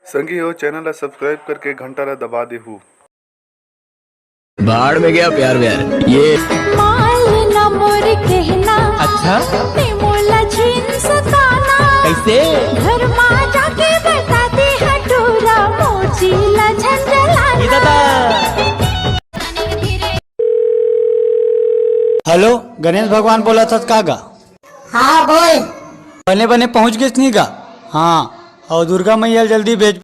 संगी हो चैनल ला सब्सक्राइब करके घंटा ला दबा दे हूँ। बाढ़ में गया प्यार व्यार ये माल ना मोर कहना अच्छा मोला छीन सताना कैसे घर मां जाके बताते हटूरा मोची ला झंझलाना। हेलो गणेश भगवान बोला था कागा? हाँ बोल। बने बने पहुंच गए नहीं का? हाँ और दुर्गा मैया जल्दी भेज।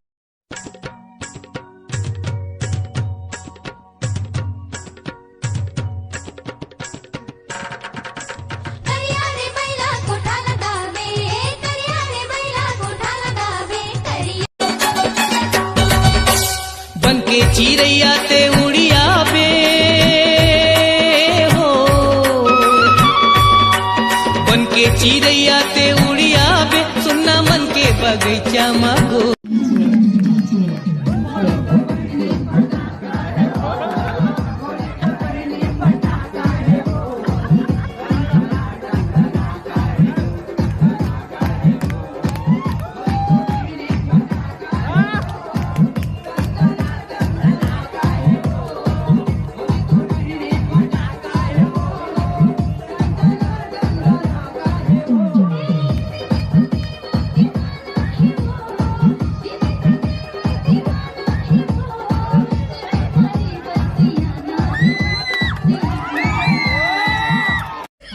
बनके चिरैया ते उड़िया बे हो, बनके चिरैया ते उड़िया बे सुनना मन के बगीचा मागो।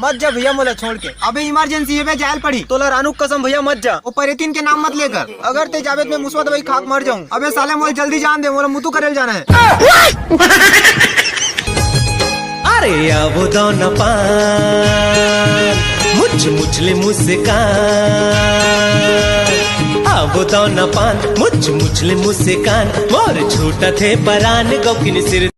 मत जा भैया मोला छोड़ के, अबे इमरजेंसी है जायल पड़ी तोला रानू कसम भैया मत जा। वो परेतीन के नाम मत लेकर, अगर ते जावेद में मुसवा दवाई खाक मर जाऊं। अबे साले मोल जल्दी जान दे, मोला मुतु करेल जाना है। अरे आवो दाना पान मुझले मुस्कान, आवो दाना पान मुझले मुस्कान मोर झूठा थे परान गौकिन सिर।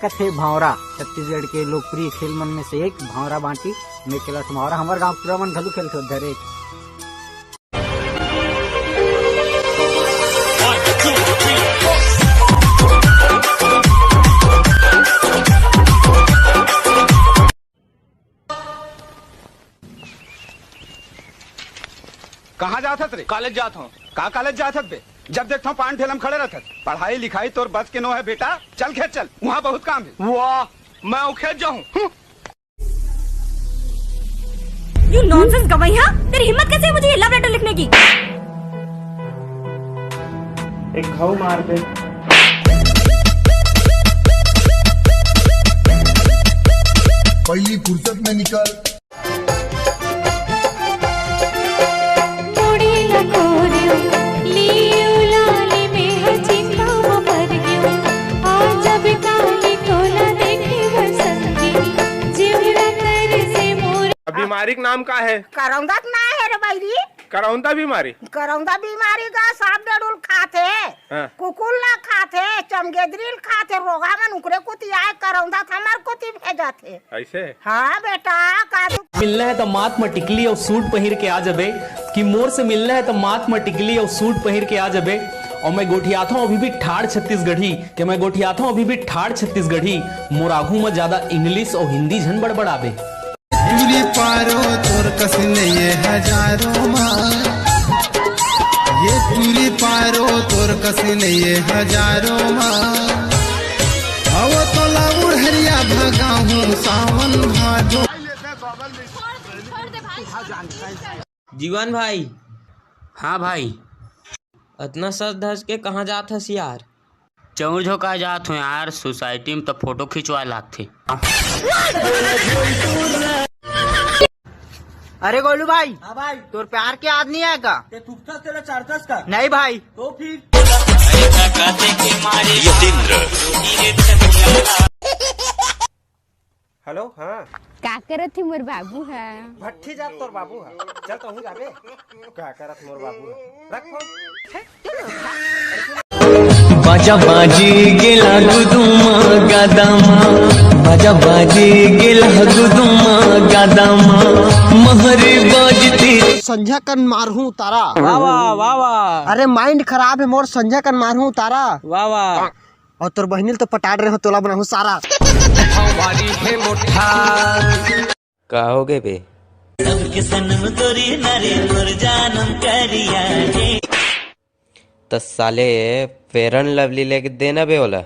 कथे भावरा छत्तीसगढ़ के लोकप्रिय खेल मन में से एक भावरा बांटी में खेला भावरा हमारे गांव पूरा मन घलू खेलते उधर एक। कहाँ जात रे? कॉलेज जात हूँ। कहाँ कॉलेज जात बे? जब देखता हूँ पान ठेलम खड़े रहते। पढ़ाई लिखाई तोर बस के नो है बेटा, चल खेत चल, वहाँ बहुत काम है। वाह मैं खेत जाऊँ। यू नॉनसेंस गवैया, तेरी हिम्मत कैसे है मुझे ये लव लेटर लिखने की? एक घाव मार दे। पहली फुर्सत में निकल। बीमारी का नाम का है? करौंदा ना है रे भाई। करौंदा बीमारी? करौंदा बीमारी का सांप डेडुल खाते, कुकुल ना खाते, चमगेदरील खाते, रोगा मन उकरे कुती आए करौंदा थमर कुती भेजा थे। ऐसे? हाँ बेटा कादू मिलना है तो मात में टिकली और सूट पहिर के आ जबे, कि मोर से मिलना है तो मात में टिकली और सूट पहिर के आ जबे। और मैं गोठियाता हूँ अभी भी ठाड़ छत्तीसगढ़ी, कि मैं गोठियाता हूँ अभी भी ठाड़ छत्तीसगढ़ी। मोराघू में ज्यादा इंग्लिश और हिंदी झन बड़बड़ाबे। पूरी पारो तोर कसने ये हजारों माँ, ये पूरी पारो तोर कसने ये हजारों माँ। अब तो लाउड हरिया भगा हूँ सावन भादो। जीवन भाई। हाँ भाई, इतना सज धज के कहाँ जात हस यार? चौर झोंका जात हूँ यार, सोसाइटी में तो फोटो खिंचवा लागथे। अरे गोलू भाई। हाँ भाई, तोर प्यार के याद नहीं आएगा? तेरा चार्जस का नहीं भाई, तो फिर हेलो। हाँ का करत थी मोर बाबू है? भट्ठी जात तोर बाबू है, चल तो हूँ जाबे। क्या करत मोर बाबू है, रख बाजा बाजी गेला गुदुमा गादामा, बाजा बाजी गेला गुदुमा गादामा, महरे बाजती संझा कन मारहूँ तारा। वाह वाह वाह वाह। अरे माइंड खराब है मोर, संझा कन मारहूँ तारा। वाह वाह। और तोर बहनिल तो पटाड़ रहे हो, तोला बनाहूँ सारा। कहोगे बे? तो साले फेयर एंड लवली लेके देना बे बोला।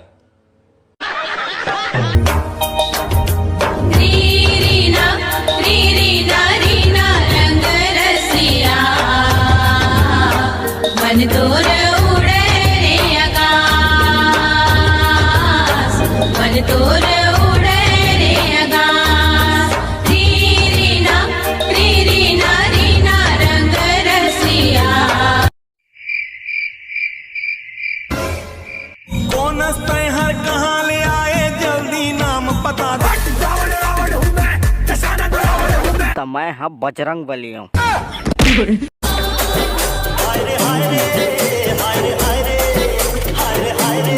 मन तोर उड़े रे आकाश, मन तोर उड़े रे आकाश। रीना रीना रीना रंग रसिया। कौन हर कहाँ ले आए जल्दी नाम पता दे। तो मैं हाँ बजरंग बली हूँ। हाय रे हाय रे हाय रे हाय रे हाय रे हाय रे